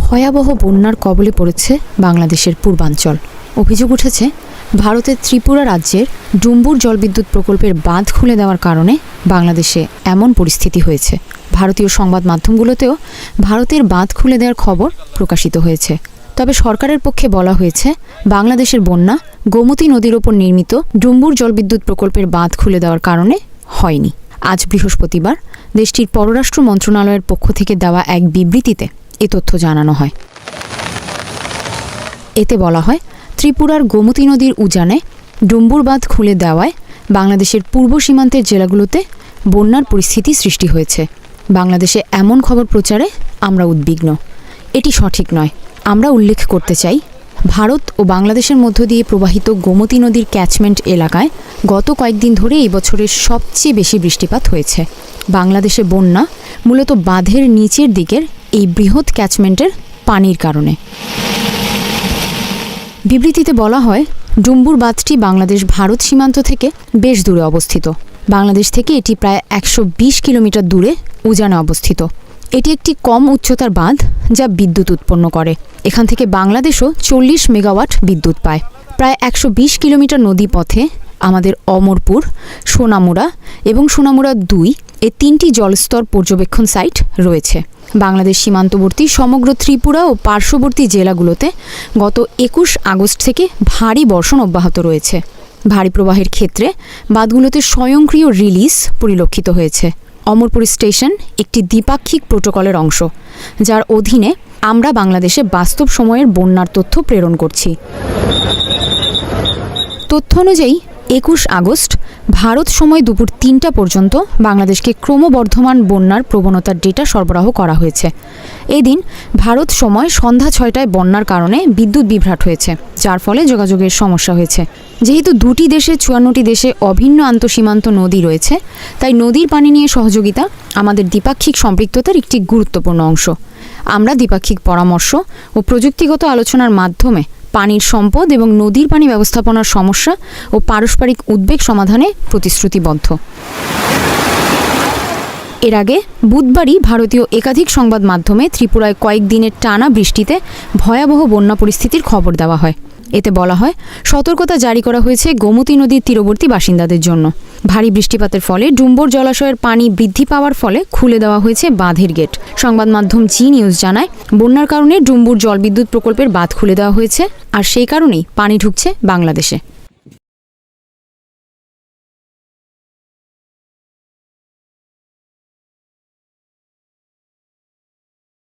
ভয়াবহ বন্যার কবলে পড়েছে বাংলাদেশের পূর্বাঞ্চল। অভিযোগ উঠেছে ভারতের ত্রিপুরা রাজ্যের ডুম্বুর জলবিদ্যুৎ প্রকল্পের বাঁধ খুলে দেওয়ার কারণে বাংলাদেশে এমন পরিস্থিতি হয়েছে। ভারতীয় সংবাদ মাধ্যমগুলোতেও ভারতের বাঁধ খুলে দেওয়ার খবর প্রকাশিত হয়েছে। তবে সরকারের পক্ষে বলা হয়েছে বাংলাদেশের বন্যা গোমতী নদীর ওপর নির্মিত ডুম্বুর জলবিদ্যুৎ প্রকল্পের বাঁধ খুলে দেওয়ার কারণে হয়নি। আজ বৃহস্পতিবার দেশটির পররাষ্ট্র মন্ত্রণালয়ের পক্ষ থেকে দেওয়া এক বিবৃতিতে এ তথ্য জানানো হয়। এতে বলা হয়, ত্রিপুরার গোমতী নদীর উজানে ডুম্বুর বাঁধ খুলে দেওয়ায় বাংলাদেশের পূর্ব সীমান্তের জেলাগুলোতে বন্যার পরিস্থিতি সৃষ্টি হয়েছে। বাংলাদেশে এমন খবর প্রচারে আমরা উদ্বিগ্ন। এটি সঠিক নয়। আমরা উল্লেখ করতে চাই, ভারত ও বাংলাদেশের মধ্য দিয়ে প্রবাহিত গোমতী নদীর ক্যাচমেন্ট এলাকায় গত কয়েকদিন ধরে এই বছরের সবচেয়ে বেশি বৃষ্টিপাত হয়েছে। বাংলাদেশে বন্যা মূলত বাঁধের নিচের দিকের এই বৃহৎ ক্যাচমেন্টের পানির কারণে। বিবৃতিতে বলা হয়, ডুম্বুর বাঁধটি বাংলাদেশ ভারত সীমান্ত থেকে বেশ দূরে অবস্থিত। বাংলাদেশ থেকে এটি প্রায় 120 কিলোমিটার দূরে উজানে অবস্থিত। এটি একটি কম উচ্চতার বাঁধ যা বিদ্যুৎ উৎপন্ন করে। এখান থেকে বাংলাদেশও 40 মেগাওয়াট বিদ্যুৎ পায়। প্রায় 120 কিলোমিটার নদী পথে আমাদের অমরপুর, সোনামুড়া এবং সোনামুড়া 2 এই 3টি জলস্তর পর্যবেক্ষণ সাইট রয়েছে। বাংলাদেশ সীমান্তবর্তী সমগ্র ত্রিপুরা ও পার্শ্ববর্তী জেলাগুলোতে গত 21 আগস্ট থেকে ভারী বর্ষণ অব্যাহত রয়েছে। ভারী প্রবাহের ক্ষেত্রে বাঁধগুলোতে স্বয়ংক্রিয় রিলিজ পরিলক্ষিত হয়েছে। অমরপুর স্টেশন একটি দ্বিপাক্ষিক প্রোটোকলের অংশ, যার অধীনে আমরা বাংলাদেশে বাস্তব সময়ের বন্যার তথ্য প্রেরণ করছি। তথ্য অনুযায়ী 21 আগস্ট ভারত সময় দুপুর 3টা পর্যন্ত বাংলাদেশকে ক্রমবর্ধমান বন্যার প্রবণতার ডেটা সরবরাহ করা হয়েছে। এদিন ভারত সময় সন্ধ্যা 6টায় বন্যার কারণে বিদ্যুৎ বিভ্রাট হয়েছে, যার ফলে যোগাযোগের সমস্যা হয়েছে। যেহেতু দুটি দেশে 54টি দেশে অভিন্ন আন্তঃসীমান্ত নদী রয়েছে, তাই নদীর পানি নিয়ে সহযোগিতা আমাদের দ্বিপাক্ষিক সম্পৃক্ততার একটি গুরুত্বপূর্ণ অংশ। আমরা দ্বিপাক্ষিক পরামর্শ ও প্রযুক্তিগত আলোচনার মাধ্যমে পানির সম্পদ এবং নদীর পানি ব্যবস্থাপনার সমস্যা ও পারস্পরিক উদ্বেগ সমাধানে প্রতিশ্রুতিবদ্ধ। এর আগে বুধবারই ভারতীয় একাধিক সংবাদ মাধ্যমে ত্রিপুরায় কয়েকদিনের টানা বৃষ্টিতে ভয়াবহ বন্যা পরিস্থিতির খবর দেওয়া হয়। এতে বলা হয়, সতর্কতা জারি করা হয়েছে গোমতী নদীর তীরবর্তী বাসিন্দাদের জন্য। ভারী বৃষ্টিপাতের ফলে ডুম্বুর জলাশয়ের পানি বৃদ্ধি পাওয়ার ফলে খুলে দেওয়া হয়েছে বাঁধের গেট। সংবাদ মাধ্যম জি নিউজ জানায়, বন্যার কারণে ডুম্বুর জলবিদ্যুৎ প্রকল্পের বাঁধ খুলে দেওয়া হয়েছে, আর সেই কারণেই পানি ঢুকছে বাংলাদেশে।